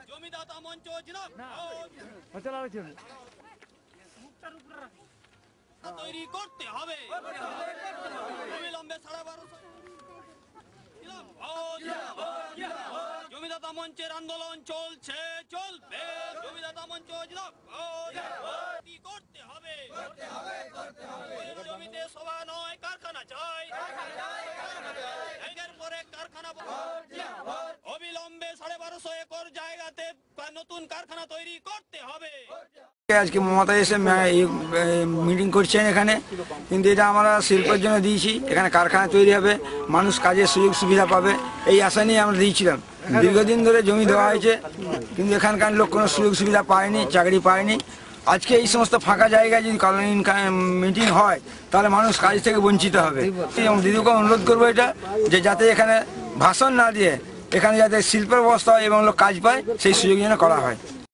জমিদাতা মঞ্চ তৈরি করতে হবে, অবিলম্বে 12.5 জমিদাতা মঞ্চের আন্দোলন চলছে, চলবে। জমিদাতা মঞ্চ করতে হবে, জমিতে সভা নয় কারখানা চাই, একের পরে কারখানা। অবিলম্বে 12.5 একর জায়গাতে নতুন কারখানা তৈরি করতে হবে। আজকে মমতা এসে মিটিং করছেন এখানে, কিন্তু এটা আমরা শিল্পের জন্য দিয়েছি। এখানে কারখানা তৈরি হবে, মানুষ কাজের সুযোগ সুবিধা পাবে, এই আশা নিয়ে আমরা দিয়েছিলাম। দীর্ঘদিন ধরে জমি দেওয়া হয়েছে, কিন্তু এখানকার লোক কোনো সুযোগ সুবিধা পায়নি, চাকরি পায়নি। আজকে এই সমস্ত ফাঁকা জায়গায় যদি কলোনি মিটিং হয়, তাহলে মানুষ কাজ থেকে বঞ্চিত হবে। এবং দিদিকে অনুরোধ করবো এটা, যে যাতে এখানে ভাষণ না দিয়ে এখানে যাতে শিল্পের ব্যবস্থা হয় এবং লোক কাজ পায়, সেই সুযোগ যেন করা হয়।